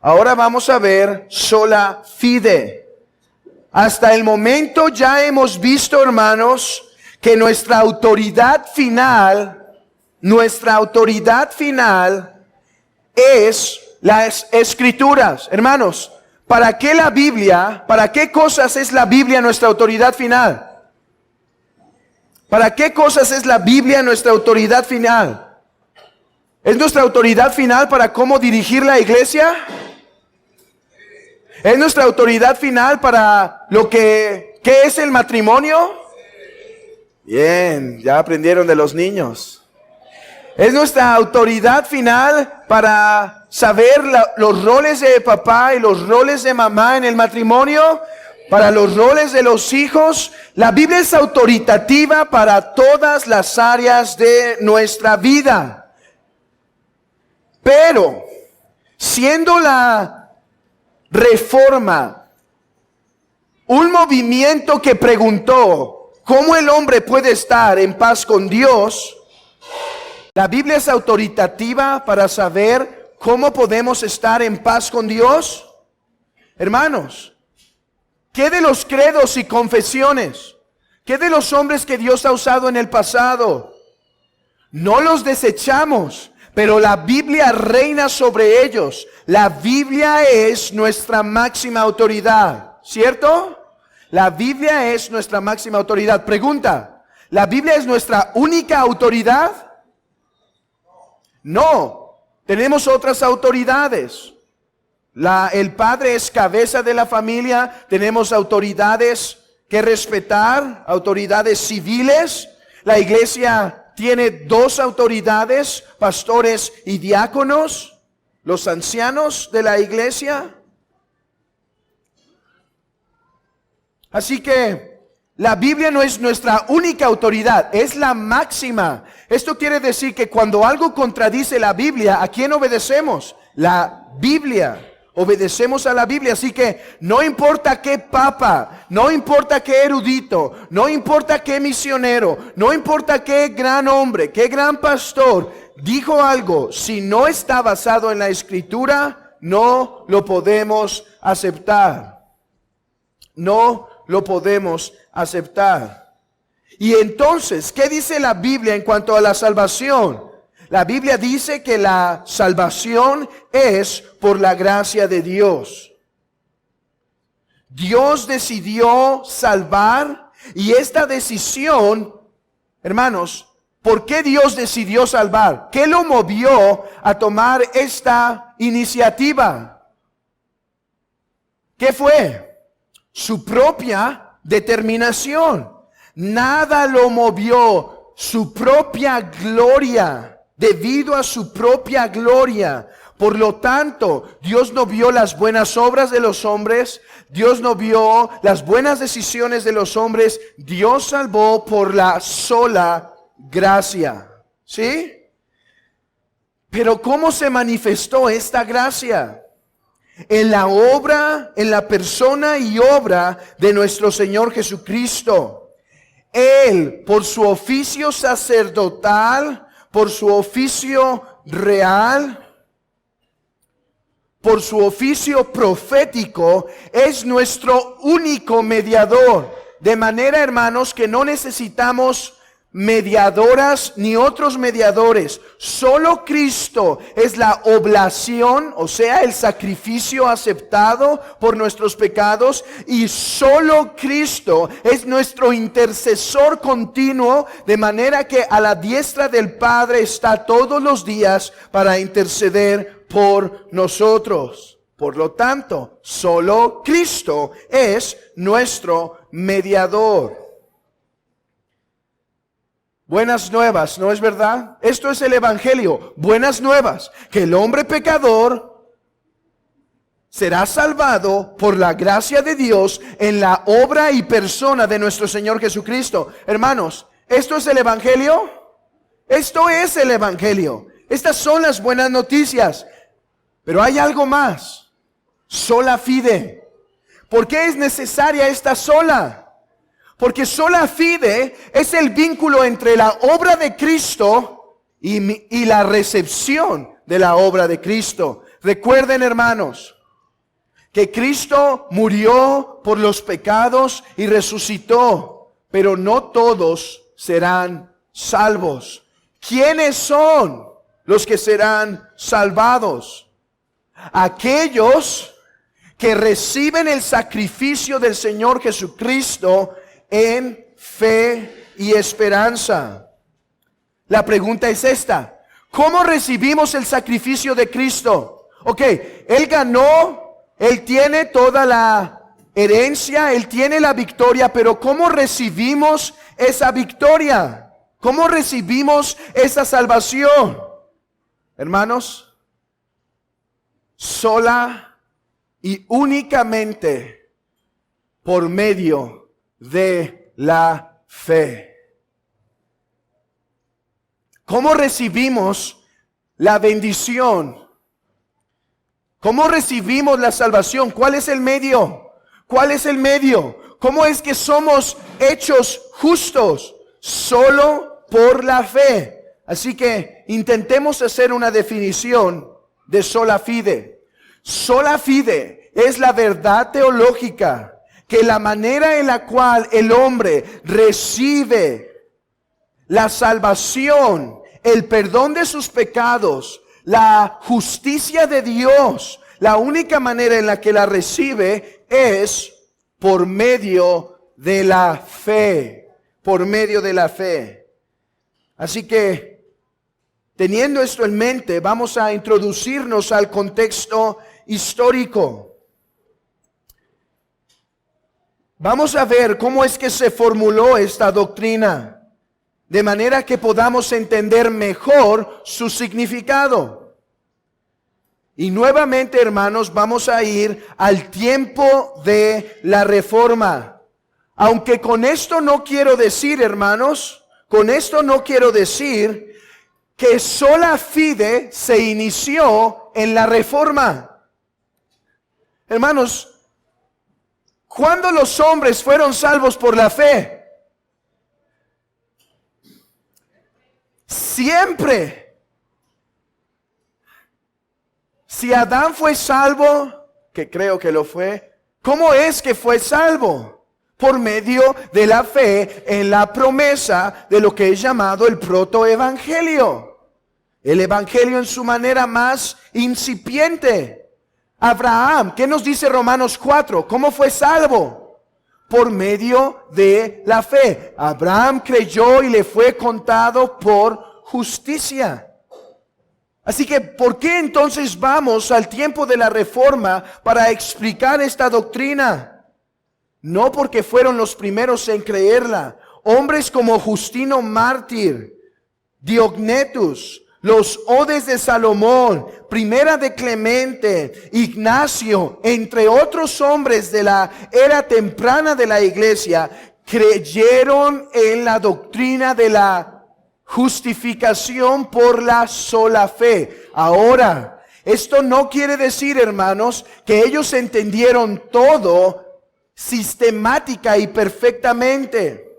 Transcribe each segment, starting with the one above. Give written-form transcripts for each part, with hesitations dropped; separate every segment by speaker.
Speaker 1: Ahora vamos a ver sola fide. Hasta el momento ya hemos visto, hermanos, que nuestra autoridad final es las Escrituras. Hermanos, ¿para qué la Biblia? ¿Para qué cosas es la Biblia nuestra autoridad final? ¿Para qué cosas es la Biblia nuestra autoridad final? ¿Es nuestra autoridad final para cómo dirigir la iglesia? ¿Es nuestra autoridad final para ¿qué es el matrimonio? Bien, ya aprendieron de los niños. ¿Es nuestra autoridad final para saber los roles de papá y los roles de mamá en el matrimonio? Para los roles de los hijos. La Biblia es autoritativa para todas las áreas de nuestra vida. Pero, siendo la Reforma un movimiento que preguntó cómo el hombre puede estar en paz con Dios, la Biblia es autoritativa para saber cómo podemos estar en paz con Dios. Hermanos, ¿qué de los credos y confesiones? ¿Qué de los hombres que Dios ha usado en el pasado? No los desechamos, pero la Biblia reina sobre ellos. La Biblia es nuestra máxima autoridad, ¿cierto? La Biblia es nuestra máxima autoridad. Pregunta, ¿la Biblia es nuestra única autoridad? No, tenemos otras autoridades. El padre es cabeza de la familia. Tenemos autoridades que respetar, autoridades civiles. La iglesia tiene dos autoridades, pastores y diáconos, los ancianos de la iglesia. Así que la Biblia no es nuestra única autoridad, es la máxima. Esto quiere decir que cuando algo contradice la Biblia, ¿a quién obedecemos? La Biblia. Obedecemos a la Biblia, así que no importa qué papa, no importa qué erudito, no importa qué misionero, no importa qué gran hombre, qué gran pastor dijo algo, si no está basado en la Escritura, no lo podemos aceptar. No lo podemos aceptar. Y entonces, ¿qué dice la Biblia en cuanto a la salvación? La Biblia dice que la salvación es por la gracia de Dios. Dios decidió salvar y esta decisión, hermanos, ¿por qué Dios decidió salvar? ¿Qué lo movió a tomar esta iniciativa? ¿Qué fue? Su propia determinación. Nada lo movió, su propia gloria. Debido a su propia gloria. Por lo tanto, Dios no vio las buenas obras de los hombres. Dios no vio las buenas decisiones de los hombres. Dios salvó por la sola gracia. ¿Sí? Pero ¿cómo se manifestó esta gracia? En la obra, en la persona y obra de nuestro Señor Jesucristo. Él, por su oficio sacerdotal, por su oficio real, por su oficio profético, es nuestro único mediador. De manera, hermanos, que no necesitamos mediadoras ni otros mediadores. Solo Cristo es la oblación, o sea, el sacrificio aceptado por nuestros pecados, y solo Cristo es nuestro intercesor continuo, de manera que a la diestra del Padre está todos los días para interceder por nosotros. Por lo tanto, solo Cristo es nuestro mediador. Buenas nuevas, ¿no es verdad? Esto es el Evangelio. Buenas nuevas. Que el hombre pecador será salvado por la gracia de Dios en la obra y persona de nuestro Señor Jesucristo. Hermanos, ¿esto es el Evangelio? Esto es el Evangelio. Estas son las buenas noticias. Pero hay algo más. Sola fide. ¿Por qué es necesaria esta sola? Porque sola fide es el vínculo entre la obra de Cristo y la recepción de la obra de Cristo. Recuerden, hermanos, que Cristo murió por los pecados y resucitó, pero no todos serán salvos. ¿Quiénes son los que serán salvados? Aquellos que reciben el sacrificio del Señor Jesucristo en fe y esperanza. La pregunta es esta: ¿cómo recibimos el sacrificio de Cristo? Ok, Él ganó, Él tiene toda la herencia, Él tiene la victoria, pero ¿cómo recibimos esa victoria? ¿Cómo recibimos esa salvación? Hermanos, sola y únicamente por medio de la fe. ¿Cómo recibimos la bendición? ¿Cómo recibimos la salvación? ¿Cuál es el medio? ¿Cuál es el medio? ¿Cómo es que somos hechos justos? Solo por la fe. Así que intentemos hacer una definición de sola fide. Sola fide es la verdad teológica que la manera en la cual el hombre recibe la salvación, el perdón de sus pecados, la justicia de Dios, la única manera en la que la recibe es por medio de la fe, por medio de la fe. Así que, teniendo esto en mente, vamos a introducirnos al contexto histórico. Vamos a ver cómo es que se formuló esta doctrina, de manera que podamos entender mejor su significado. Y nuevamente, hermanos, vamos a ir al tiempo de la Reforma. Aunque con esto no quiero decir, hermanos, con esto no quiero decir que sola fide se inició en la Reforma. Hermanos, ¿cuándo los hombres fueron salvos por la fe? Siempre. Si Adán fue salvo, que creo que lo fue, ¿cómo es que fue salvo? Por medio de la fe en la promesa de lo que es llamado el protoevangelio. El evangelio en su manera más incipiente. Abraham, ¿qué nos dice Romanos 4? ¿Cómo fue salvo? Por medio de la fe. Abraham creyó y le fue contado por justicia. Así que, ¿por qué entonces vamos al tiempo de la Reforma para explicar esta doctrina? No porque fueron los primeros en creerla. Hombres como Justino Mártir, Diognetus, los Odes de Salomón, Primera de Clemente, Ignacio, entre otros hombres de la era temprana de la iglesia, creyeron en la doctrina de la justificación por la sola fe. Ahora, esto no quiere decir, hermanos, que ellos entendieron todo sistemática y perfectamente.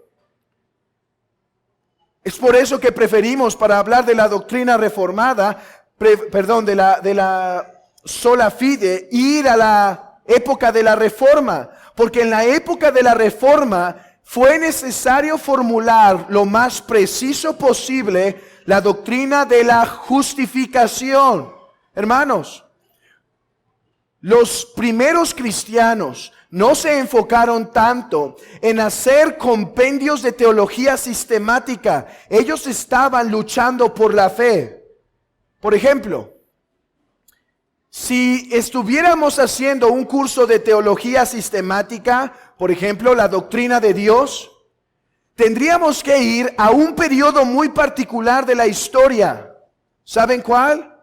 Speaker 1: Es por eso que preferimos, para hablar de la doctrina reformada, de la sola fide, ir a la época de la Reforma. Porque en la época de la Reforma fue necesario formular lo más preciso posible la doctrina de la justificación. Hermanos, los primeros cristianos no se enfocaron tanto en hacer compendios de teología sistemática. Ellos estaban luchando por la fe. Por ejemplo, si estuviéramos haciendo un curso de teología sistemática, por ejemplo, la doctrina de Dios, tendríamos que ir a un periodo muy particular de la historia. ¿Saben cuál?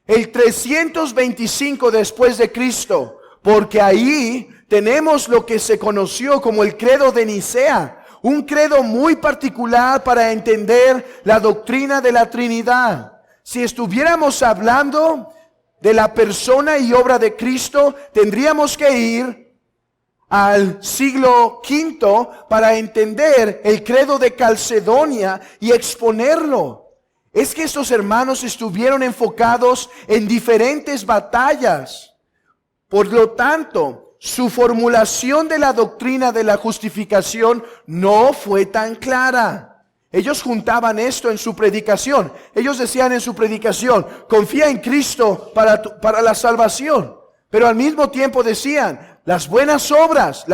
Speaker 1: El 325 después de Cristo, porque ahí tenemos lo que se conoció como el credo de Nicea, un credo muy particular para entender la doctrina de la Trinidad. Si estuviéramos hablando de la persona y obra de Cristo, tendríamos que ir al siglo V para entender el credo de Calcedonia y exponerlo. es que estos hermanos estuvieron enfocados en diferentes batallas. Por lo tanto, su formulación de la doctrina de la justificación no fue tan clara. Ellos juntaban esto en su predicación. Ellos decían en su predicación, confía en Cristo para la salvación. Pero al mismo tiempo decían, las buenas obras.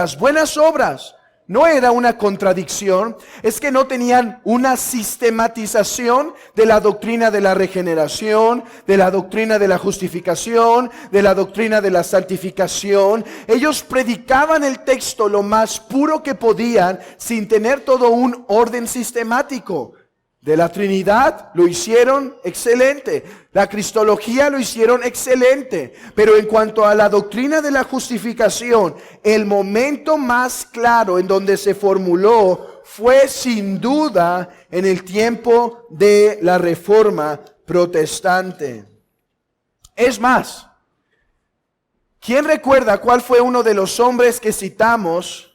Speaker 1: No era una contradicción, es que no tenían una sistematización de la doctrina de la regeneración, de la doctrina de la justificación, de la doctrina de la santificación. Ellos predicaban el texto lo más puro que podían sin tener todo un orden sistemático. De la Trinidad lo hicieron excelente, la cristología lo hicieron excelente, pero en cuanto a la doctrina de la justificación, el momento más claro en donde se formuló fue sin duda en el tiempo de la Reforma protestante. Es más, ¿quién recuerda cuál fue uno de los hombres que citamos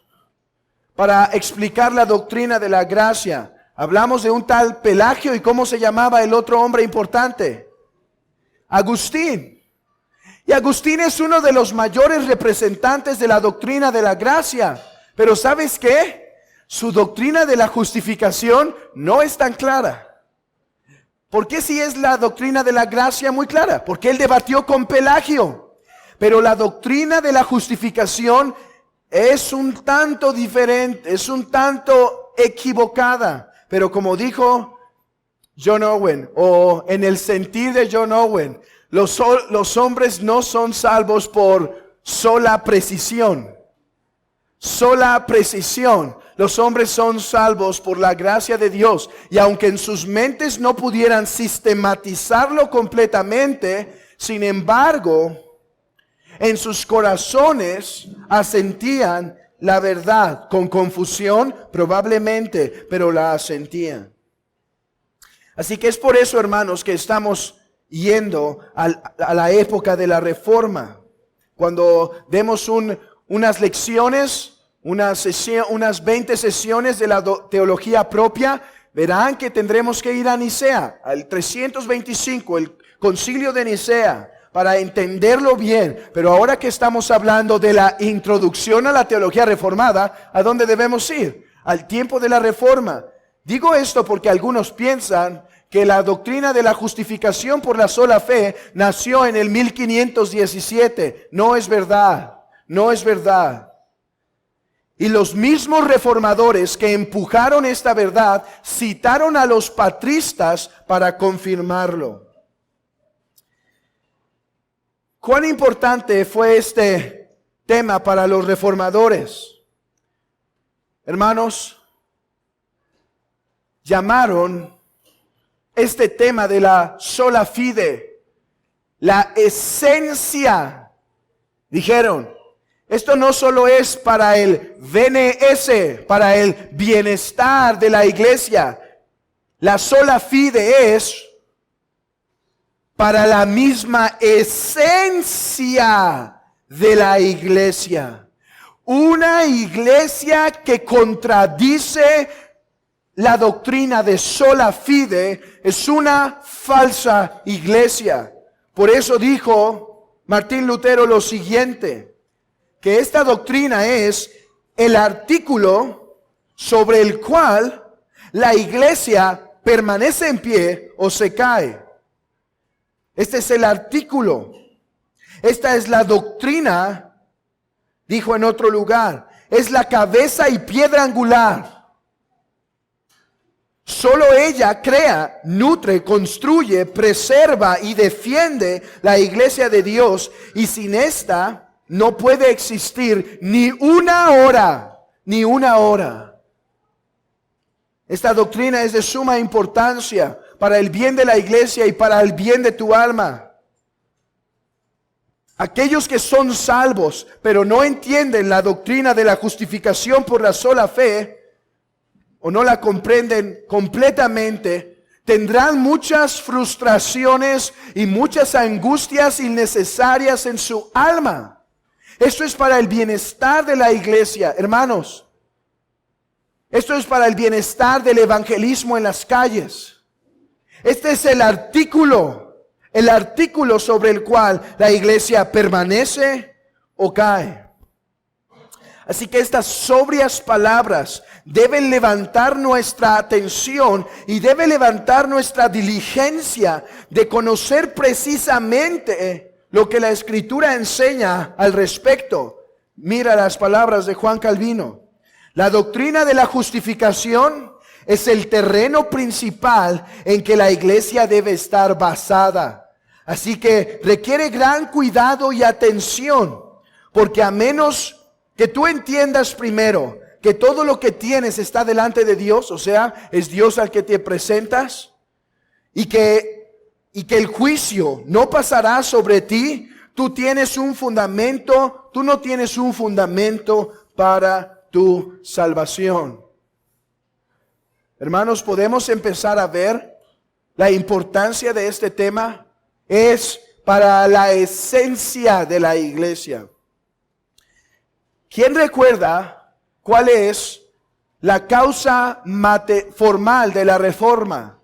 Speaker 1: para explicar la doctrina de la gracia? Hablamos de un tal Pelagio, y ¿cómo se llamaba el otro hombre importante? Agustín. Y Agustín es uno de los mayores representantes de la doctrina de la gracia. Pero ¿sabes qué? Su doctrina de la justificación no es tan clara. ¿Por qué si es la doctrina de la gracia muy clara? Porque él debatió con Pelagio. Pero la doctrina de la justificación es un tanto diferente, es un tanto equivocada. Pero como dijo John Owen, o en el sentir de John Owen, los hombres no son salvos por sola precisión. Sola precisión. Los hombres son salvos por la gracia de Dios. Y aunque en sus mentes no pudieran sistematizarlo completamente, sin embargo, en sus corazones asentían la verdad, con confusión probablemente, pero la asentían. Así que es por eso, hermanos, que estamos yendo a la época de la Reforma. Cuando demos unas lecciones, unas 20 sesiones de la teología propia, verán que tendremos que ir a Nicea, al 325, el concilio de Nicea, para entenderlo bien. Pero ahora que estamos hablando de la introducción a la teología reformada, ¿a dónde debemos ir? Al tiempo de la Reforma. Digo esto porque algunos piensan que la doctrina de la justificación por la sola fe nació en el 1517. No es verdad, no es verdad. Y los mismos reformadores que empujaron esta verdad citaron a los patristas para confirmarlo. ¿Cuán importante fue este tema para los reformadores? Hermanos, llamaron este tema de la sola fide la esencia. Dijeron, esto no solo es para el BNS, para el bienestar de la iglesia. La sola fide es para la misma esencia de la iglesia. Una iglesia que contradice la doctrina de sola fide es una falsa iglesia. Por eso dijo Martín Lutero lo siguiente, que esta doctrina es el artículo sobre el cual la iglesia permanece en pie o se cae. Este es el artículo. Esta es la doctrina, dijo en otro lugar. Es la cabeza y piedra angular. Solo ella crea, nutre, construye, preserva y defiende la iglesia de Dios. Y sin esta no puede existir ni una hora, ni una hora. Esta doctrina es de suma importancia para el bien de la iglesia y para el bien de tu alma. Aquellos que son salvos, pero no entienden la doctrina de la justificación por la sola fe, o no la comprenden completamente, tendrán muchas frustraciones y muchas angustias innecesarias en su alma. Esto es para el bienestar de la iglesia, hermanos. Esto es para el bienestar del evangelismo en las calles. Este es el artículo sobre el cual la iglesia permanece o cae. Así que estas sobrias palabras deben levantar nuestra atención y debe levantar nuestra diligencia de conocer precisamente lo que la Escritura enseña al respecto. Mira las palabras de Juan Calvino. La doctrina de la justificación es el terreno principal en que la iglesia debe estar basada. Así que requiere gran cuidado y atención, porque a menos que tú entiendas primero que todo lo que tienes está delante de Dios, o sea, es Dios al que te presentas, y que el juicio no pasará sobre ti, tú no tienes un fundamento para tu salvación. Hermanos, podemos empezar a ver la importancia de este tema. Es para la esencia de la iglesia. ¿Quién recuerda cuál es la causa formal de la reforma?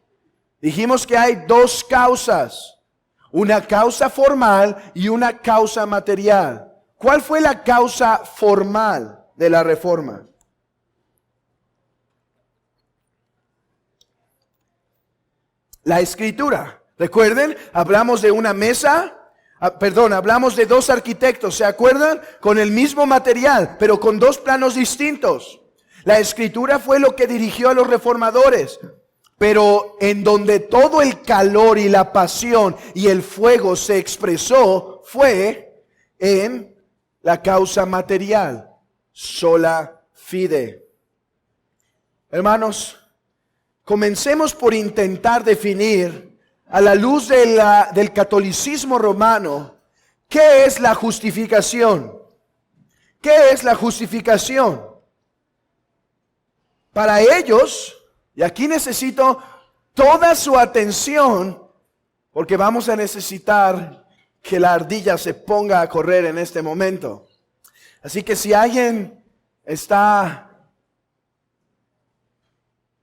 Speaker 1: Dijimos que hay dos causas, una causa formal y una causa material. ¿Cuál fue la causa formal de la reforma? La Escritura. Recuerden, hablamos de una mesa. Hablamos de dos arquitectos, ¿se acuerdan? Con el mismo material, pero con dos planos distintos. La Escritura fue lo que dirigió a los reformadores, pero en donde todo el calor y la pasión y el fuego se expresó fue en la causa material, sola fide. Hermanos, comencemos por intentar definir a la luz del catolicismo romano, ¿qué es la justificación? ¿Qué es la justificación? Para ellos, y aquí necesito toda su atención, porque vamos a necesitar que la ardilla se ponga a correr en este momento. Así que si alguien está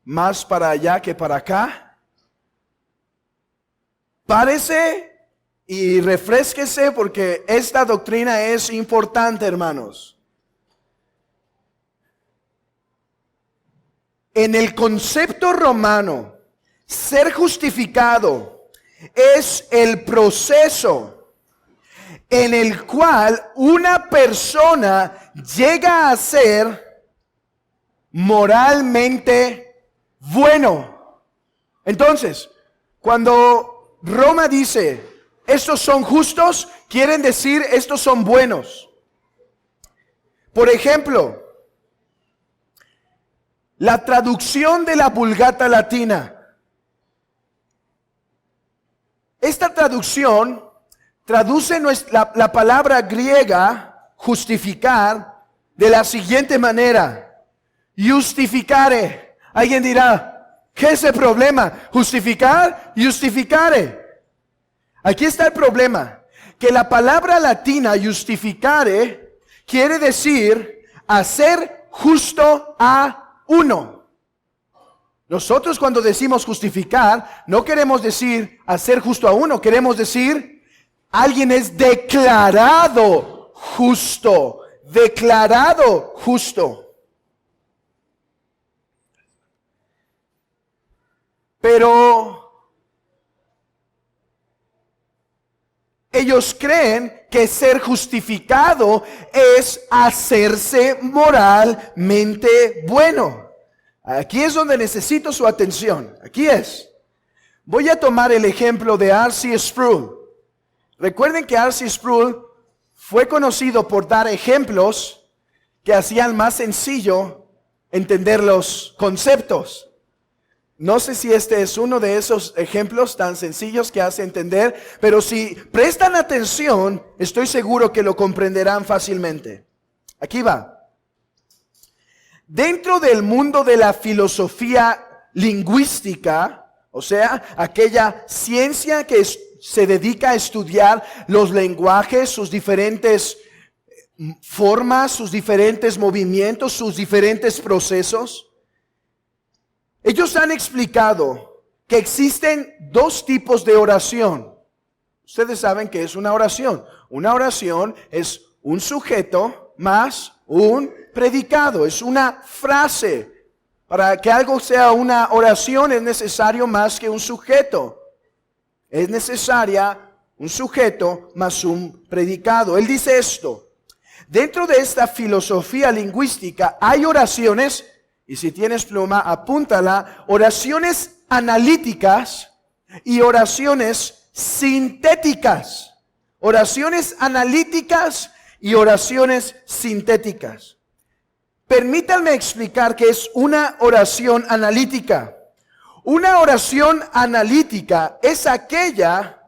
Speaker 1: más para allá que para acá, párese y refrésquese, porque esta doctrina es importante, hermanos. En el concepto romano, ser justificado es el proceso en el cual una persona llega a ser moralmente bueno. Entonces, cuando Roma dice, estos son justos, quieren decir, estos son buenos. Por ejemplo, la traducción de la Vulgata Latina. Esta traducción traduce la palabra griega, justificar, de la siguiente manera. Justificare. Alguien dirá, ¿qué es el problema? Justificar, justificare. Aquí está el problema, que la palabra latina justificare quiere decir hacer justo a uno. Nosotros cuando decimos justificar, no queremos decir hacer justo a uno, queremos decir alguien es declarado justo, declarado justo. Pero ellos creen que ser justificado es hacerse moralmente bueno. Aquí es donde necesito su atención. Aquí es. Voy a tomar el ejemplo de R.C. Sproul. Recuerden que R.C. Sproul fue conocido por dar ejemplos que hacían más sencillo entender los conceptos. No sé si este es uno de esos ejemplos tan sencillos que hace entender, pero si prestan atención, estoy seguro que lo comprenderán fácilmente. Aquí va. Dentro del mundo de la filosofía lingüística, o sea, aquella ciencia que se dedica a estudiar los lenguajes, sus diferentes formas, sus diferentes movimientos, sus diferentes procesos, ellos han explicado que existen dos tipos de oración. Ustedes saben que es una oración. Una oración es un sujeto más un predicado, es una frase. Para que algo sea una oración es necesario más que un sujeto. Es necesaria un sujeto más un predicado. Él dice esto: dentro de esta filosofía lingüística hay oraciones, y si tienes pluma, apúntala, oraciones analíticas y oraciones sintéticas. Oraciones analíticas y oraciones sintéticas. Permítanme explicar qué es una oración analítica. Una oración analítica es aquella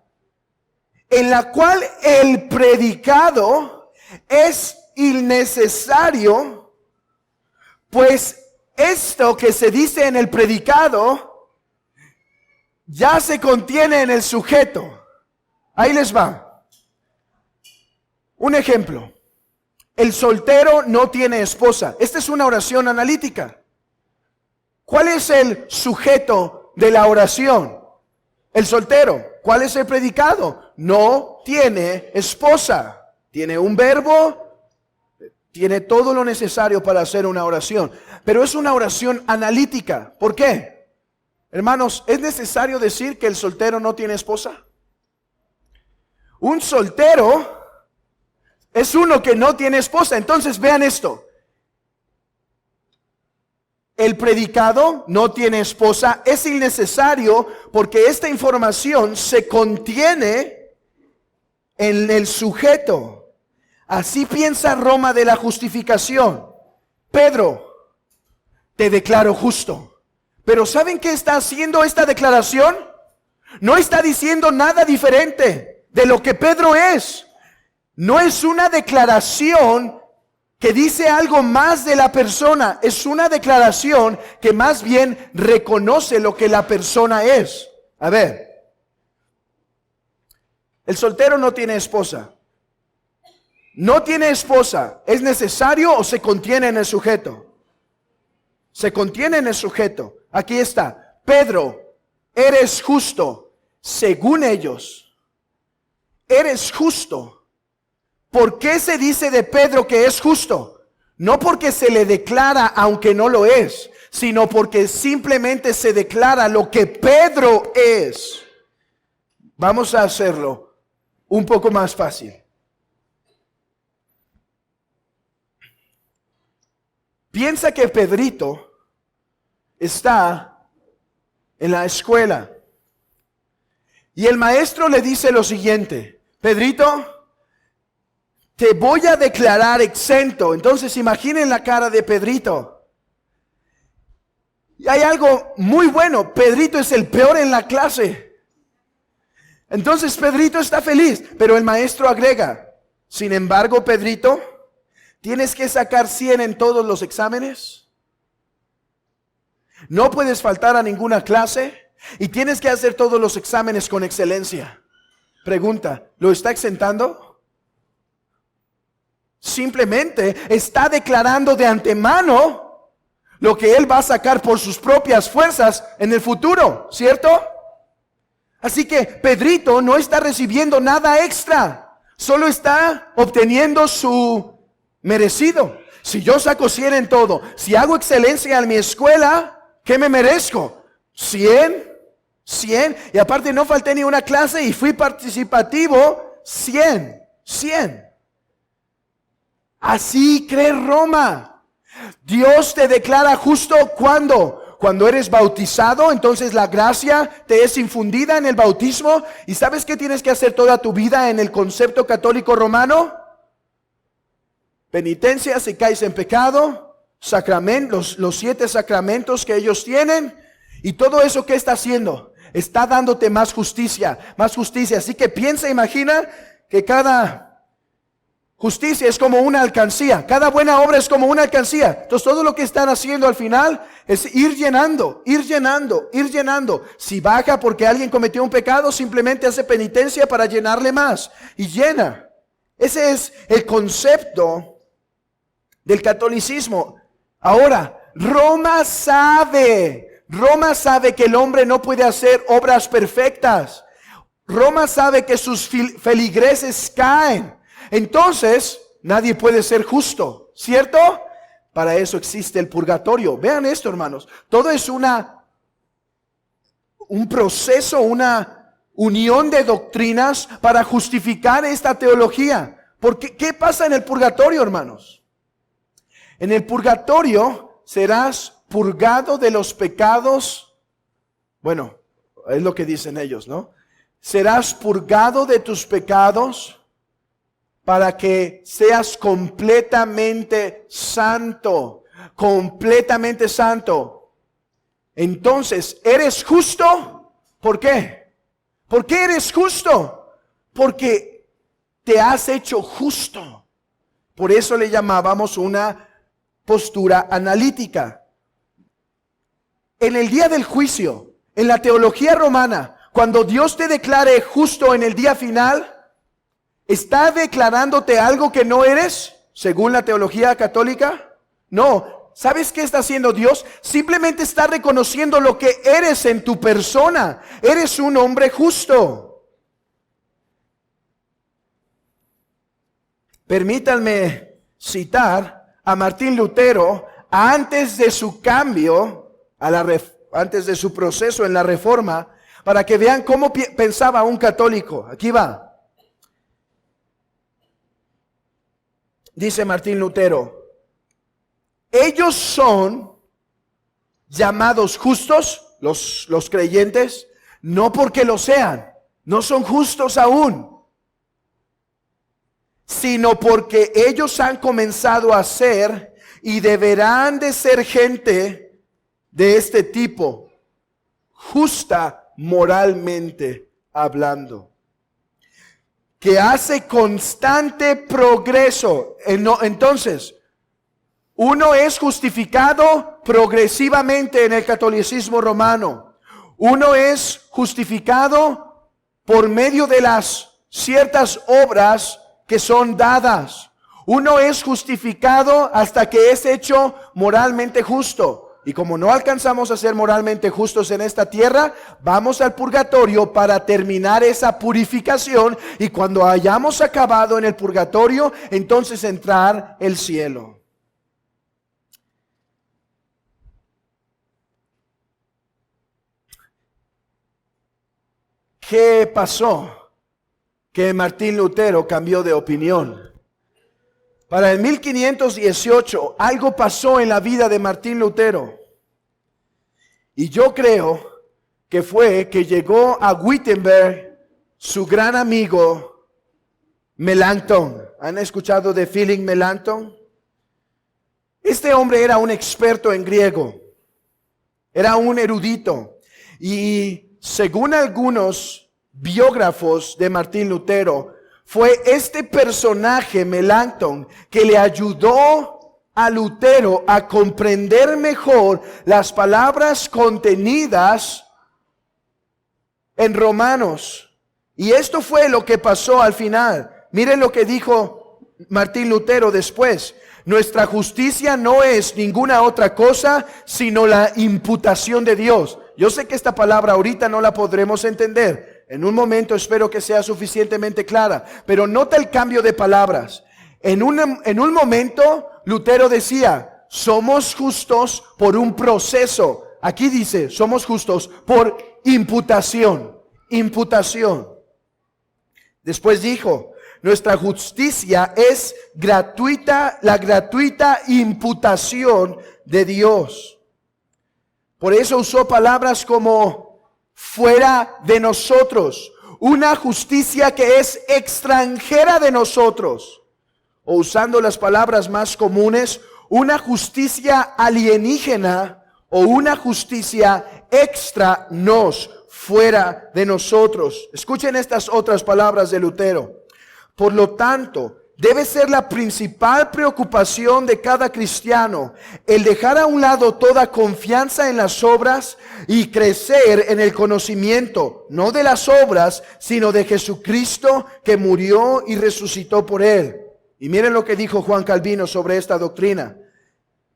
Speaker 1: en la cual el predicado es innecesario, pues esto que se dice en el predicado ya se contiene en el sujeto. Ahí les va. Un ejemplo. El soltero no tiene esposa. Esta es una oración analítica. ¿Cuál es el sujeto de la oración? El soltero. ¿Cuál es el predicado? No tiene esposa. Tiene un verbo, tiene todo lo necesario para hacer una oración. Pero es una oración analítica. ¿Por qué? Hermanos, ¿es necesario decir que el soltero no tiene esposa? Un soltero es uno que no tiene esposa. Entonces vean esto. El predicado no tiene esposa. Es innecesario porque esta información se contiene en el sujeto. Así piensa Roma de la justificación. Pedro, te declaro justo. Pero ¿saben qué está haciendo esta declaración? No está diciendo nada diferente de lo que Pedro es. No es una declaración que dice algo más de la persona. Es una declaración que más bien reconoce lo que la persona es. A ver. El soltero no tiene esposa. No tiene esposa. ¿Es necesario o se contiene en el sujeto? Se contiene en el sujeto. Aquí está. Pedro, eres justo según ellos. Eres justo. ¿Por qué se dice de Pedro que es justo? No porque se le declara aunque no lo es, sino porque simplemente se declara lo que Pedro es. Vamos a hacerlo un poco más fácil. Piensa que Pedrito está en la escuela y el maestro le dice lo siguiente: Pedrito, te voy a declarar exento. Entonces imaginen la cara de Pedrito. Y hay algo muy bueno. Pedrito es el peor en la clase. Entonces Pedrito está feliz. Pero el maestro agrega: sin embargo, Pedrito, tienes que sacar 100 en todos los exámenes. No puedes faltar a ninguna clase. Y tienes que hacer todos los exámenes con excelencia. Pregunta, ¿lo está exentando? Simplemente está declarando de antemano lo que él va a sacar por sus propias fuerzas en el futuro, ¿cierto? Así que Pedrito no está recibiendo nada extra, solo está obteniendo su merecido. Si yo saco 100 en todo, si hago excelencia en mi escuela, ¿qué me merezco? 100. Y aparte no falté ni una clase y fui participativo. 100. Así cree Roma. Dios te declara justo cuando eres bautizado. Entonces la gracia te es infundida en el bautismo. ¿Y sabes qué tienes que hacer toda tu vida en el concepto católico romano? Penitencia si caes en pecado, sacramentos, los 7 sacramentos que ellos tienen. Y todo eso, ¿qué está haciendo? Está dándote más justicia. Así que piensa, imagina que cada justicia es como una alcancía. Cada buena obra es como una alcancía. Entonces todo lo que están haciendo al final es ir llenando. Si baja porque alguien cometió un pecado, simplemente hace penitencia para llenarle más. Y llena. Ese es el concepto del catolicismo. Ahora, Roma sabe Roma sabe que el hombre no puede hacer obras perfectas. Roma sabe que sus feligreses caen. Entonces, nadie puede ser justo, ¿cierto? Para eso existe el purgatorio. Vean esto, hermanos. Todo es un proceso, una unión de doctrinas para justificar esta teología. Porque, ¿qué pasa en el purgatorio, hermanos? En el purgatorio serás purgado de los pecados. Bueno, es lo que dicen ellos, ¿no? Serás purgado de tus pecados para que seas completamente santo. Completamente santo. Entonces, ¿eres justo? ¿Por qué? ¿Por qué eres justo? Porque te has hecho justo. Por eso le llamábamos una postura analítica. En el día del juicio, en la teología romana, cuando Dios te declare justo en el día final, ¿está declarándote algo que no eres, según la teología católica? No. ¿Sabes qué está haciendo Dios? Simplemente está reconociendo lo que eres en tu persona. Eres un hombre justo. Permítanme citar a Martín Lutero antes de su cambio, antes de su proceso en la Reforma, para que vean cómo pensaba un católico. Aquí va. Dice Martín Lutero: ellos son llamados justos, los creyentes, no porque lo sean, no son justos aún, sino porque ellos han comenzado a ser y deberán de ser gente de este tipo, justa moralmente hablando, que hace constante progreso. Entonces, uno es justificado progresivamente en el catolicismo romano. Uno es justificado por medio de las ciertas obras que son dadas. Uno es justificado hasta que es hecho moralmente justo. Y como no alcanzamos a ser moralmente justos en esta tierra, vamos al purgatorio para terminar esa purificación. Y cuando hayamos acabado en el purgatorio, entonces entrar el cielo. ¿Qué pasó? Que Martín Lutero cambió de opinión. Para el 1518 algo pasó en la vida de Martín Lutero. Y yo creo que fue que llegó a Wittenberg su gran amigo Melanchthon. ¿Han escuchado de Philipp Melanchthon? Este hombre era un experto en griego. Era un erudito. Y según algunos biógrafos de Martín Lutero, fue este personaje, Melanchthon, que le ayudó a Lutero a comprender mejor las palabras contenidas en Romanos. Y esto fue lo que pasó al final. Miren lo que dijo Martín Lutero después: nuestra justicia no es ninguna otra cosa sino la imputación de Dios. Yo sé que esta palabra ahorita no la podremos entender. En un momento espero que sea suficientemente clara. Pero nota el cambio de palabras. En un momento Lutero decía, somos justos por un proceso. Aquí dice, somos justos por imputación. Imputación. Después dijo, nuestra justicia es gratuita, la gratuita imputación de Dios. Por eso usó palabras como fuera de nosotros, una justicia que es extranjera de nosotros, o usando las palabras más comunes, una justicia alienígena o una justicia extra nos, fuera de nosotros. Escuchen estas otras palabras de Lutero. Por lo tanto, debe ser la principal preocupación de cada cristiano el dejar a un lado toda confianza en las obras y crecer en el conocimiento, no de las obras, sino de Jesucristo que murió y resucitó por él. Y miren lo que dijo Juan Calvino sobre esta doctrina.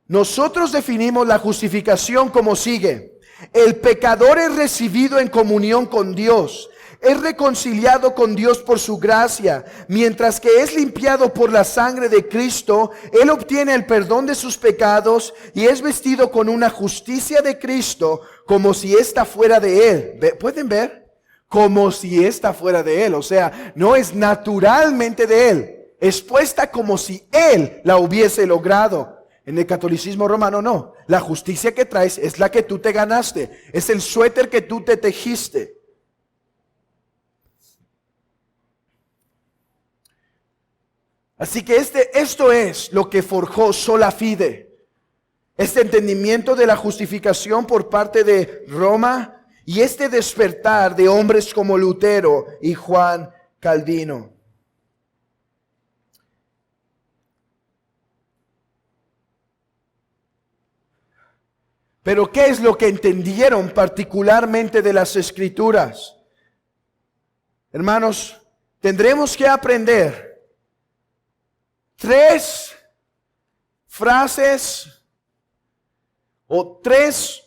Speaker 1: Nosotros definimos la justificación como sigue: El pecador es recibido en comunión con Dios. Es reconciliado con Dios por su gracia. Mientras que es limpiado por la sangre de Cristo, Él obtiene el perdón de sus pecados y es vestido con una justicia de Cristo como si ésta fuera de Él. ¿Pueden ver? Como si ésta fuera de Él. O sea, no es naturalmente de Él. Es puesta como si Él la hubiese logrado. En el catolicismo romano no. La justicia que traes es la que tú te ganaste. Es el suéter que tú te tejiste. Así que esto es lo que forjó sola fide. Este entendimiento de la justificación por parte de Roma y este despertar de hombres como Lutero y Juan Calvino. Pero ¿qué es lo que entendieron particularmente de las Escrituras? Hermanos, tendremos que aprender 3 frases o 3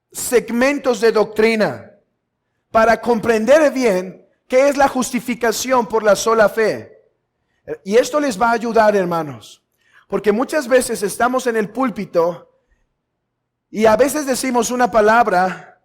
Speaker 1: segmentos de doctrina para comprender bien qué es la justificación por la sola fe. Y esto les va a ayudar, hermanos, porque muchas veces estamos en el púlpito y a veces decimos una palabra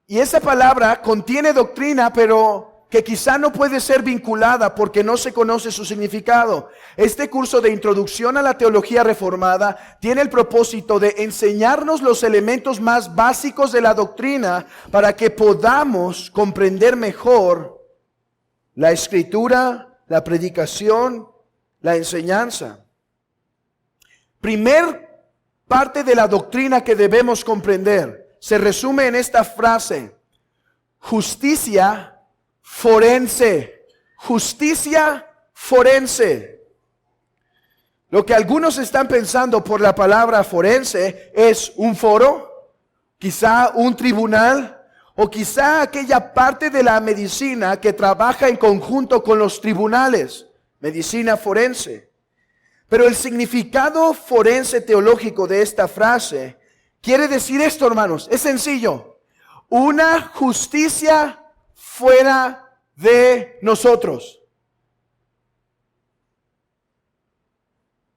Speaker 1: y esa palabra contiene doctrina, pero que quizá no puede ser vinculada porque no se conoce su significado. Este curso de introducción a la teología reformada tiene el propósito de enseñarnos los elementos más básicos de la doctrina para que podamos comprender mejor la escritura, la predicación, la enseñanza. Primer parte de la doctrina que debemos comprender se resume en esta frase: justicia forense. Justicia forense. Lo que algunos están pensando por la palabra forense es un foro, quizá un tribunal, o quizá aquella parte de la medicina que trabaja en conjunto con los tribunales, medicina forense. Pero el significado forense teológico de esta frase quiere decir esto, hermanos, es sencillo: una justicia fuera de nosotros.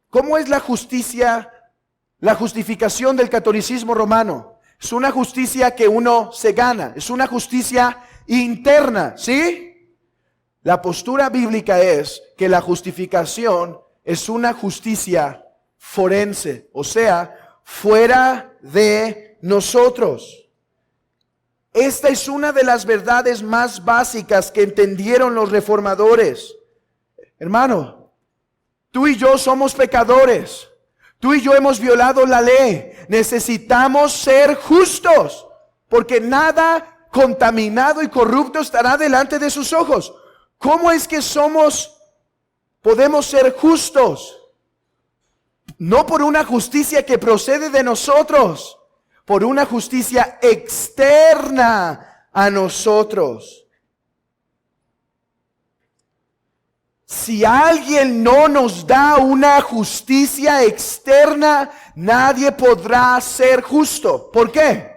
Speaker 1: ¿Cómo es la justicia, la justificación del catolicismo romano? Es una justicia que uno se gana, es una justicia interna, ¿sí? La postura bíblica es que la justificación es una justicia forense, o sea, fuera de nosotros. Esta es una de las verdades más básicas que entendieron los reformadores. Hermano, tú y yo somos pecadores. Tú y yo hemos violado la ley. Necesitamos ser justos, porque nada contaminado y corrupto estará delante de sus ojos. ¿Cómo es que podemos ser justos? No por una justicia que procede de nosotros, por una justicia externa a nosotros. Si alguien no nos da una justicia externa, nadie podrá ser justo. ¿Por qué?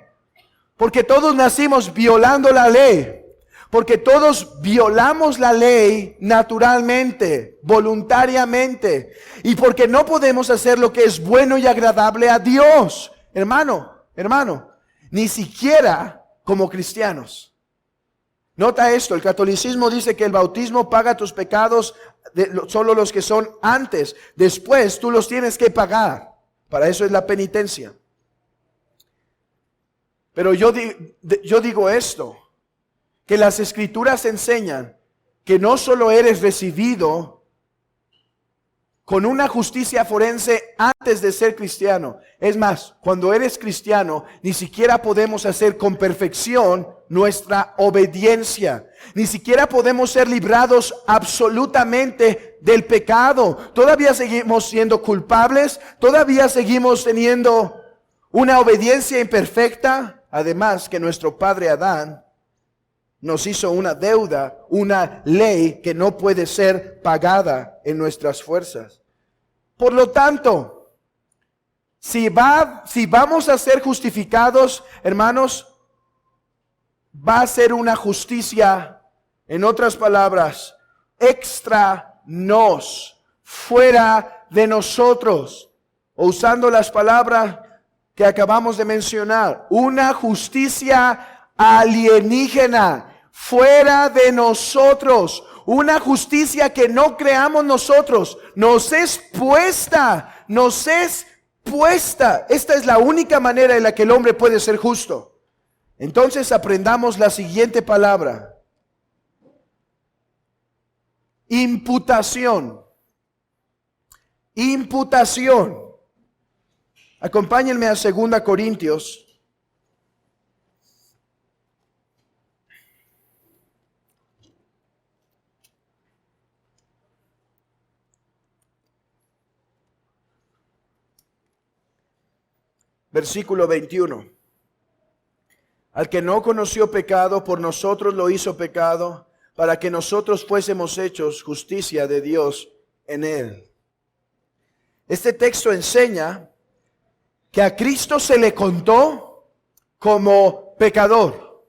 Speaker 1: Porque todos nacimos violando la ley. Porque todos violamos la ley naturalmente, voluntariamente. Y porque no podemos hacer lo que es bueno y agradable a Dios. Hermano, ni siquiera como cristianos. Nota esto: el catolicismo dice que el bautismo paga tus pecados, solo los que son antes. Después tú los tienes que pagar. Para eso es la penitencia. Pero yo digo esto, que las Escrituras enseñan que no solo eres recibido con una justicia forense antes de ser cristiano. Es más, cuando eres cristiano, ni siquiera podemos hacer con perfección nuestra obediencia. Ni siquiera podemos ser librados absolutamente del pecado. Todavía seguimos siendo culpables. Todavía seguimos teniendo una obediencia imperfecta. Además que nuestro padre Adán nos hizo una deuda, una ley que no puede ser pagada en nuestras fuerzas. Por lo tanto, Si vamos a ser justificados, hermanos, va a ser una justicia, en otras palabras, extra nos, fuera de nosotros. O usando las palabras que acabamos de mencionar, una justicia alienígena, fuera de nosotros. Una justicia que no creamos nosotros, nos es puesta. Esta es la única manera en la que el hombre puede ser justo. Entonces aprendamos la siguiente palabra. Imputación. Imputación. Acompáñenme a 2 Corintios. Versículo 21. Al que no conoció pecado, por nosotros lo hizo pecado, para que nosotros fuésemos hechos justicia de Dios en él. Este texto enseña que a Cristo se le contó como pecador,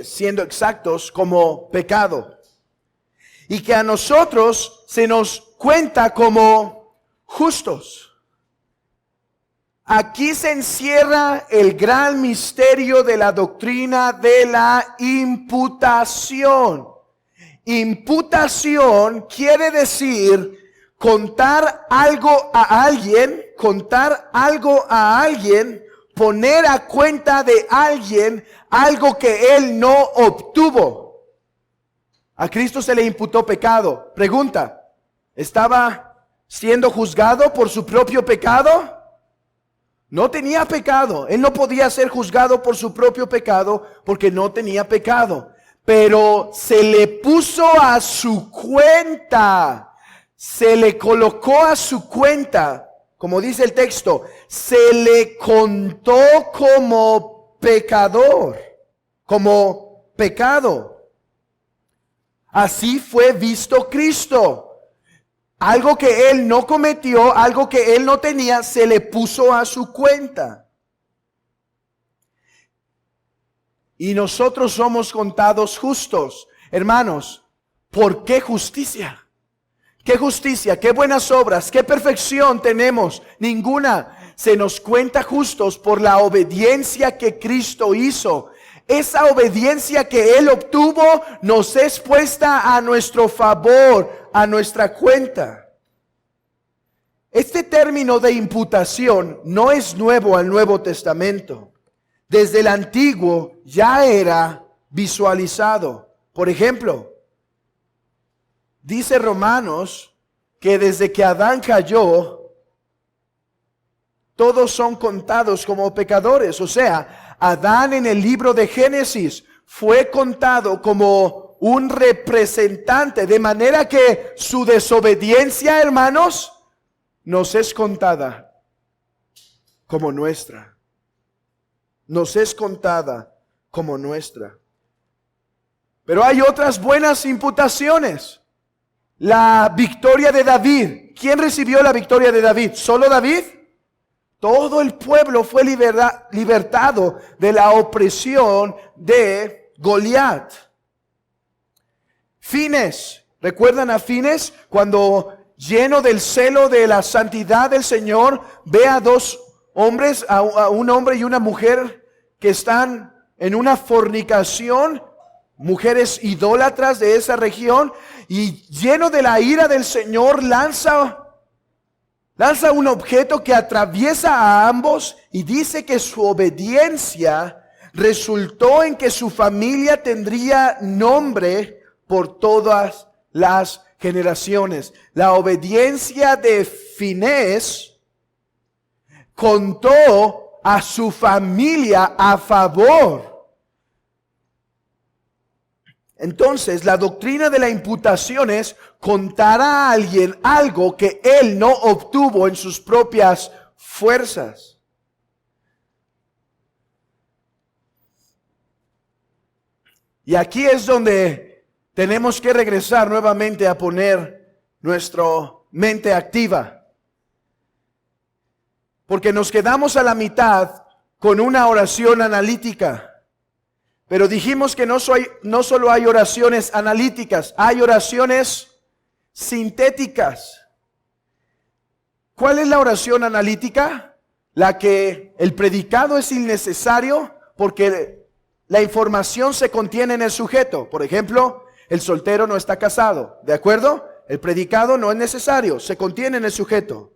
Speaker 1: siendo exactos, como pecado, y que a nosotros se nos cuenta como justos. Aquí se encierra el gran misterio de la doctrina de la imputación. Imputación quiere decir contar algo a alguien, poner a cuenta de alguien algo que él no obtuvo. A Cristo se le imputó pecado. Pregunta, ¿estaba siendo juzgado por su propio pecado? No tenía pecado. Él no podía ser juzgado por su propio pecado porque no tenía pecado. Pero se le puso a su cuenta. Se le colocó a su cuenta. Como dice el texto, se le contó como pecador. Como pecado. Así fue visto Cristo. Algo que él no cometió, algo que él no tenía, se le puso a su cuenta. Y nosotros somos contados justos. Hermanos, ¿por qué justicia? ¿Qué justicia? ¿Qué buenas obras? ¿Qué perfección tenemos? Ninguna. Se nos cuenta justos por la obediencia que Cristo hizo. Esa obediencia que Él obtuvo nos es puesta a nuestro favor, a nuestra cuenta. Este término de imputación no es nuevo al Nuevo Testamento. Desde el Antiguo ya era visualizado. Por ejemplo, dice Romanos que desde que Adán cayó, todos son contados como pecadores. O sea, Adán en el libro de Génesis fue contado como un representante, de manera que su desobediencia, hermanos, nos es contada como nuestra. Nos es contada como nuestra. Pero hay otras buenas imputaciones. La victoria de David. ¿Quién recibió la victoria de David? ¿Solo David? Todo el pueblo fue libertado de la opresión de Goliat. Fines, ¿recuerdan a Fines? Cuando lleno del celo de la santidad del Señor, ve a dos hombres, a un hombre y una mujer que están en una fornicación, mujeres idólatras de esa región, y lleno de la ira del Señor lanza un objeto que atraviesa a ambos y dice que su obediencia resultó en que su familia tendría nombre por todas las generaciones. La obediencia de Finés contó a su familia a favor. Entonces, la doctrina de la imputación es contar a alguien algo que él no obtuvo en sus propias fuerzas. Y aquí es donde tenemos que regresar nuevamente a poner nuestra mente activa. porque nos quedamos a la mitad con una oración analítica. Pero dijimos que no solo hay oraciones analíticas, hay oraciones sintéticas. ¿Cuál es la oración analítica? La que el predicado es innecesario porque la información se contiene en el sujeto. Por ejemplo, el soltero no está casado, ¿de acuerdo? El predicado no es necesario, se contiene en el sujeto.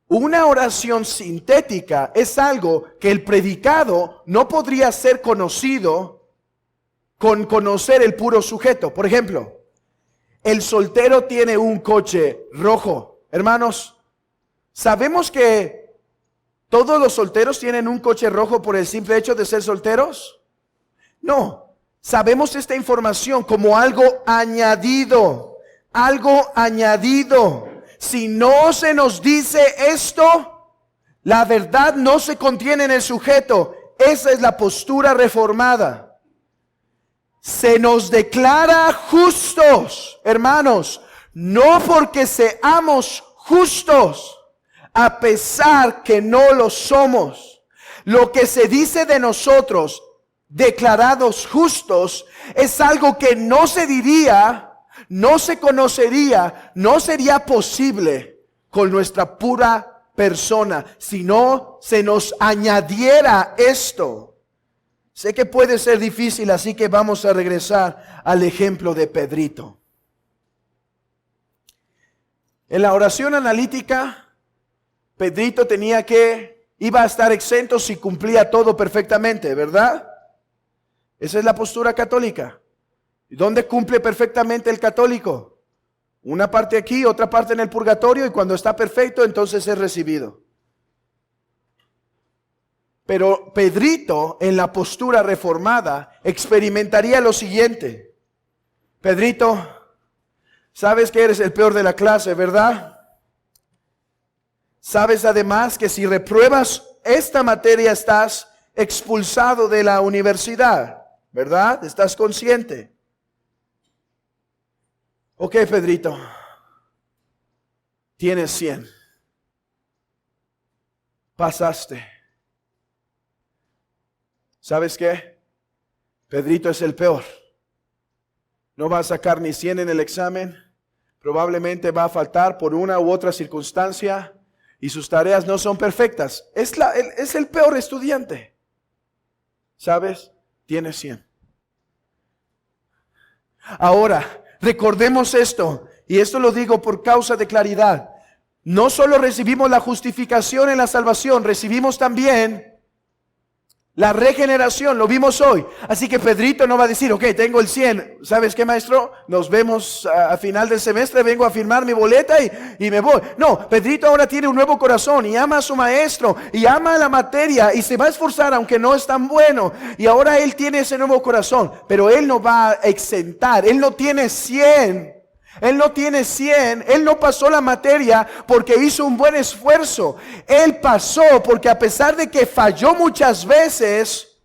Speaker 1: Una oración sintética es algo que el predicado no podría ser conocido con conocer el puro sujeto. Por ejemplo, el soltero tiene un coche rojo. Hermanos, ¿sabemos que todos los solteros tienen un coche rojo por el simple hecho de ser solteros? No, sabemos esta información como algo añadido, algo añadido. Si no se nos dice esto, la verdad no se contiene en el sujeto. Esa es la postura reformada. Se nos declara justos, hermanos, no porque seamos justos, a pesar que no lo somos. Lo que se dice de nosotros, declarados justos, es algo que no se diría, no se conocería, no sería posible con nuestra pura persona, si no se nos añadiera esto. Sé que puede ser difícil, así que vamos a regresar al ejemplo de Pedrito. En la oración analítica, Pedrito iba a estar exento si cumplía todo perfectamente, ¿verdad? Esa es la postura católica. ¿Y dónde cumple perfectamente el católico? Una parte aquí, otra parte en el purgatorio, y cuando está perfecto, entonces es recibido. Pero Pedrito, en la postura reformada, experimentaría lo siguiente. Pedrito, sabes que eres el peor de la clase, ¿verdad? Sabes además que si repruebas esta materia estás expulsado de la universidad, ¿verdad? ¿Estás consciente? Ok, Pedrito, tienes 100. Pasaste. ¿Sabes qué? Pedrito es el peor. No va a sacar ni 100 en el examen. Probablemente va a faltar por una u otra circunstancia y sus tareas no son perfectas. Es el peor estudiante. ¿Sabes? Tiene 100. Ahora, recordemos esto, y esto lo digo por causa de claridad. No solo recibimos la justificación en la salvación, recibimos también la regeneración, lo vimos hoy. Así que Pedrito no va a decir, ok, tengo el 100. ¿Sabes qué, maestro? Nos vemos a final del semestre, vengo a firmar mi boleta y me voy. No, Pedrito ahora tiene un nuevo corazón y ama a su maestro y ama la materia y se va a esforzar aunque no es tan bueno. Y ahora él tiene ese nuevo corazón, pero él no va a exentar, él no tiene 100. Él no tiene 100, él no pasó la materia porque hizo un buen esfuerzo. Él pasó porque a pesar de que falló muchas veces,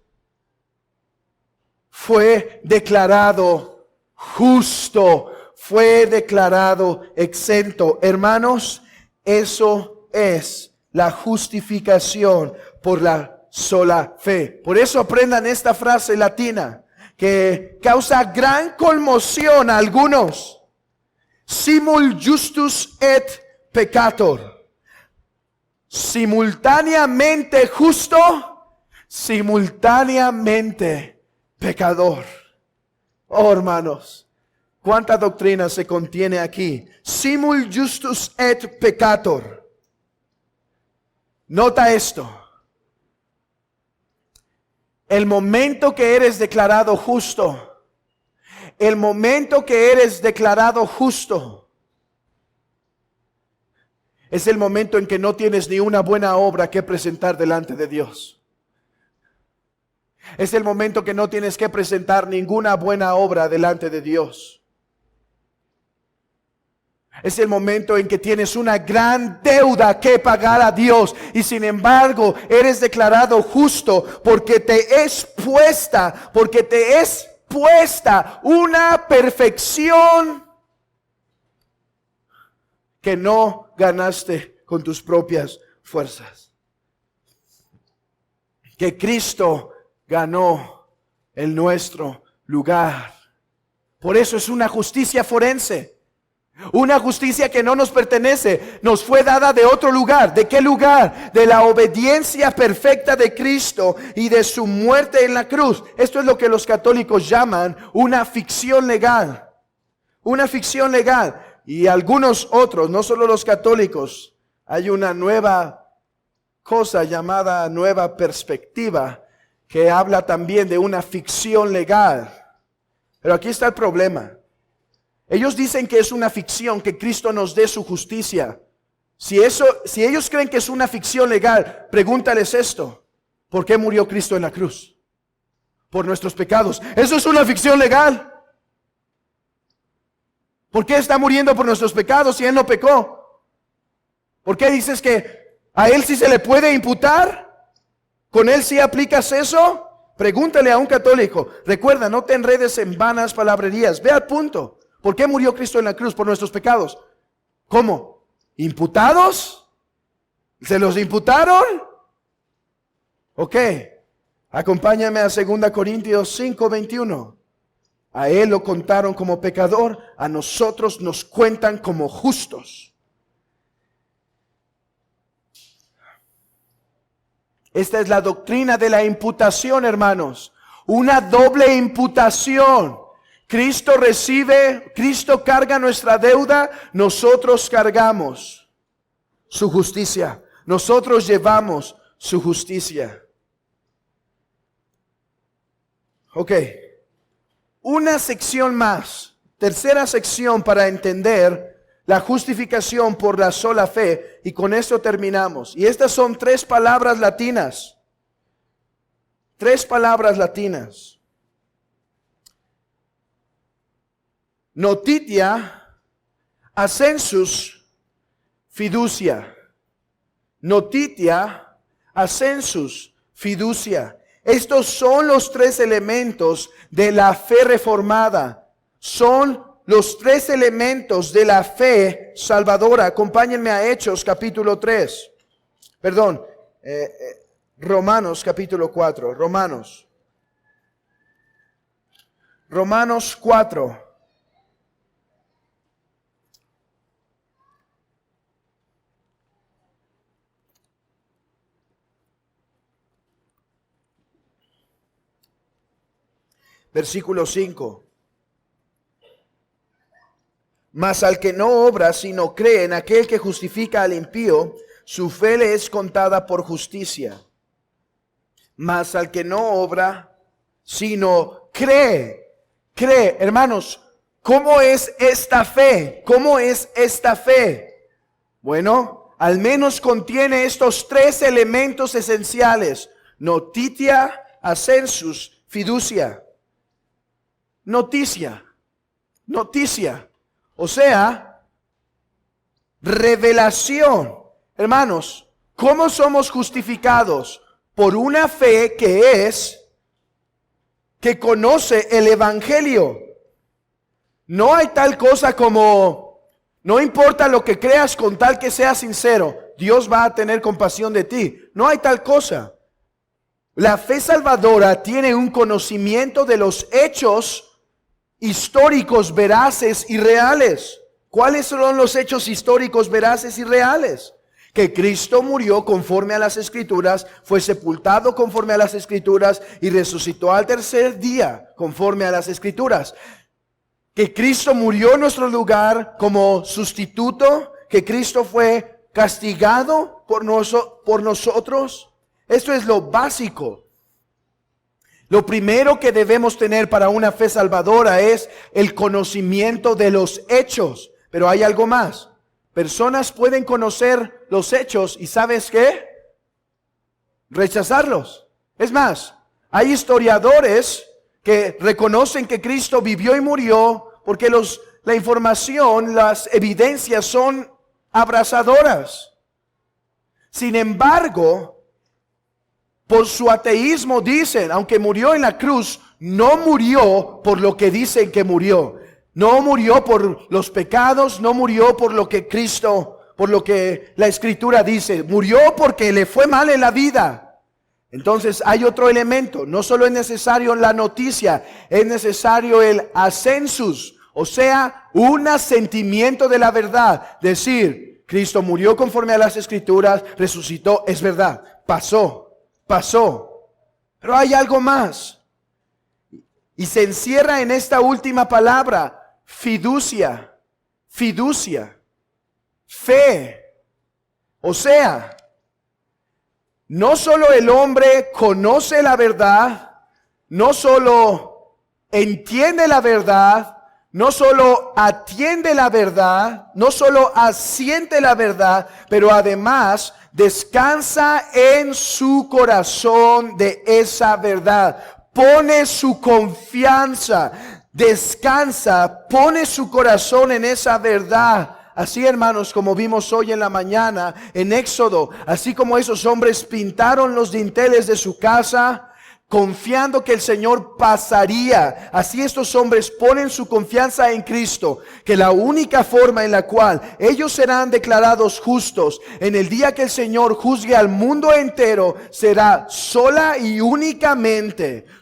Speaker 1: fue declarado justo, fue declarado exento. Hermanos, eso es la justificación por la sola fe. Por eso aprendan esta frase latina que causa gran conmoción a algunos. Simul justus et peccator. Simultáneamente justo, simultáneamente pecador. Oh, hermanos, cuánta doctrina se contiene aquí. Simul justus et peccator. Nota esto. El momento que eres declarado justo, el momento que eres declarado justo es el momento en que no tienes ni una buena obra que presentar delante de Dios. Es el momento que no tienes que presentar ninguna buena obra delante de Dios. Es el momento en que tienes una gran deuda que pagar a Dios y sin embargo eres declarado justo porque te es puesta una perfección que no ganaste con tus propias fuerzas. Que Cristo ganó en nuestro lugar. Por eso es una justicia forense. Una justicia que no nos pertenece, nos fue dada de otro lugar. ¿De qué lugar? De la obediencia perfecta de Cristo y de su muerte en la cruz. Esto es lo que los católicos llaman una ficción legal. Una ficción legal. Y algunos otros, no solo los católicos, hay una nueva cosa llamada nueva perspectiva que habla también de una ficción legal. Pero aquí está el problema. Ellos dicen que es una ficción que Cristo nos dé su justicia. Si ellos creen que es una ficción legal, pregúntales esto: ¿por qué murió Cristo en la cruz? Por nuestros pecados. Eso es una ficción legal. ¿Por qué está muriendo por nuestros pecados si Él no pecó? ¿Por qué dices que a Él sí se le puede imputar? ¿Con Él sí aplicas eso? Pregúntale a un católico. Recuerda, no te enredes en vanas palabrerías. Ve al punto. ¿Por qué murió Cristo en la cruz? Por nuestros pecados. ¿Cómo? ¿Imputados? ¿Se los imputaron? Ok. Acompáñame a 2 Corintios 5:21. A Él lo contaron como pecador, a nosotros nos cuentan como justos. Esta es la doctrina de la imputación, hermanos. Una doble imputación. Cristo carga nuestra deuda, nosotros cargamos su justicia. Nosotros llevamos su justicia. Ok. Una sección más, tercera sección para entender la justificación por la sola fe, y con esto terminamos. Y estas son 3 palabras latinas. 3 palabras latinas. Notitia, ascensus, fiducia. Notitia, ascensus, fiducia. Estos son los 3 elementos de la fe reformada. Son los 3 elementos de la fe salvadora. Acompáñenme a Hechos capítulo 3. Romanos capítulo 4. Romanos 4. Versículo 5. Mas al que no obra, sino cree en aquel que justifica al impío, su fe le es contada por justicia. Mas al que no obra, sino cree. Cree, hermanos, ¿cómo es esta fe? ¿Cómo es esta fe? Bueno, al menos contiene estos 3 elementos esenciales: notitia, ascensus, fiducia. Noticia. O sea, revelación. Hermanos, ¿cómo somos justificados? Por una fe que conoce el Evangelio. No hay tal cosa como, no importa lo que creas con tal que seas sincero, Dios va a tener compasión de ti. No hay tal cosa. La fe salvadora tiene un conocimiento de los hechos históricos, veraces y reales. ¿Cuáles son los hechos históricos, veraces y reales? Que Cristo murió conforme a las Escrituras, fue sepultado conforme a las Escrituras y resucitó al tercer día conforme a las Escrituras. Que Cristo murió en nuestro lugar como sustituto, que Cristo fue castigado por nosotros. Esto es lo básico. Lo primero que debemos tener para una fe salvadora es el conocimiento de los hechos. Pero hay algo más. Personas pueden conocer los hechos y ¿sabes qué? Rechazarlos. Es más, hay historiadores que reconocen que Cristo vivió y murió porque la información, las evidencias son abrasadoras. Sin embargo, por su ateísmo dicen, aunque murió en la cruz, no murió por lo que dicen que murió. No murió por los pecados, no murió por lo que Cristo por lo que la Escritura dice. Murió porque le fue mal en la vida. Entonces hay otro elemento. No solo es necesario la noticia, es necesario el ascensus, o sea, un asentimiento de la verdad. Decir, Cristo murió conforme a las Escrituras, resucitó, es verdad, pasó. Pero hay algo más. Y se encierra en esta última palabra, fiducia, fe. O sea, no solo el hombre conoce la verdad, no solo entiende la verdad, no solo atiende la verdad, no solo asiente la verdad, pero además descansa en su corazón de esa verdad. Pone su confianza, descansa, pone su corazón en esa verdad. Así, hermanos, como vimos hoy en la mañana en Éxodo, así como esos hombres pintaron los dinteles de su casa, confiando que el Señor pasaría. Así estos hombres ponen su confianza en Cristo, que la única forma en la cual ellos serán declarados justos en el día que el Señor juzgue al mundo entero será sola y únicamente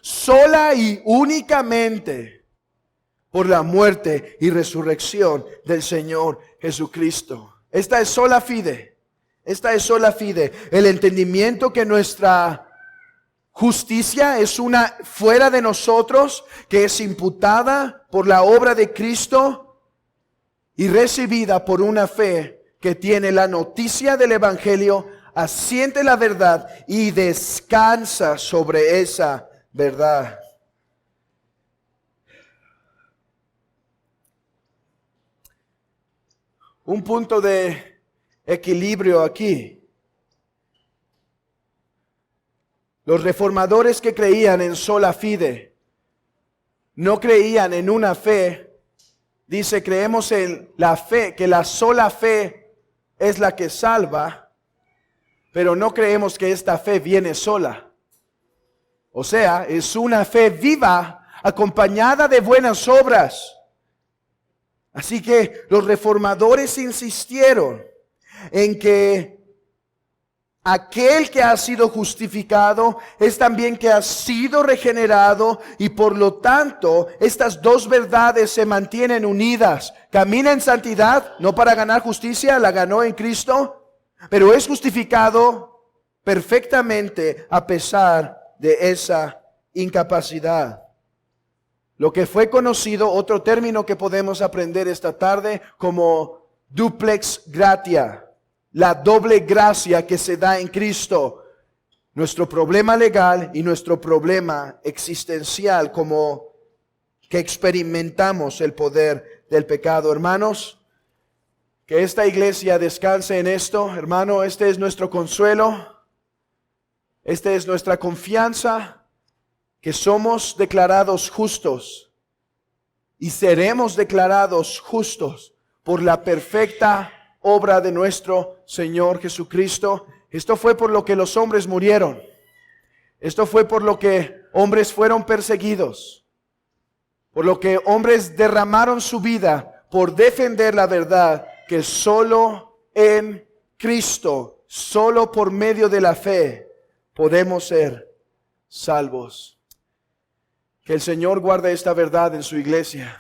Speaker 1: por la muerte y resurrección del Señor Jesucristo. Esta es sola fide. El entendimiento que nuestra justicia es una fuera de nosotros, que es imputada por la obra de Cristo y recibida por una fe que tiene la noticia del Evangelio, asiente la verdad y descansa sobre esa verdad. Un punto de equilibrio aquí. Los reformadores que creían en sola fide, no creían en una fe. Dice, creemos en la fe, que la sola fe es la que salva, pero no creemos que esta fe viene sola. O sea, es una fe viva, acompañada de buenas obras. Así que los reformadores insistieron en que aquel que ha sido justificado es también que ha sido regenerado, y por lo tanto estas dos verdades se mantienen unidas. Camina en santidad, no para ganar justicia, la ganó en Cristo, pero es justificado perfectamente a pesar de esa incapacidad. Lo que fue conocido, otro término que podemos aprender esta tarde, como duplex gratia, la doble gracia que se da en Cristo. Nuestro problema legal y nuestro problema existencial, como que experimentamos el poder del pecado. Hermanos, que esta iglesia descanse en esto. Hermano, este es nuestro consuelo, esta es nuestra confianza, que somos declarados justos y seremos declarados justos por la perfecta obra de nuestro Señor Jesucristo. Esto fue por lo que los hombres murieron. Esto fue por lo que hombres fueron perseguidos, por lo que hombres derramaron su vida por defender la verdad, que solo en Cristo, solo por medio de la fe, podemos ser salvos. Que el Señor guarde esta verdad en su iglesia.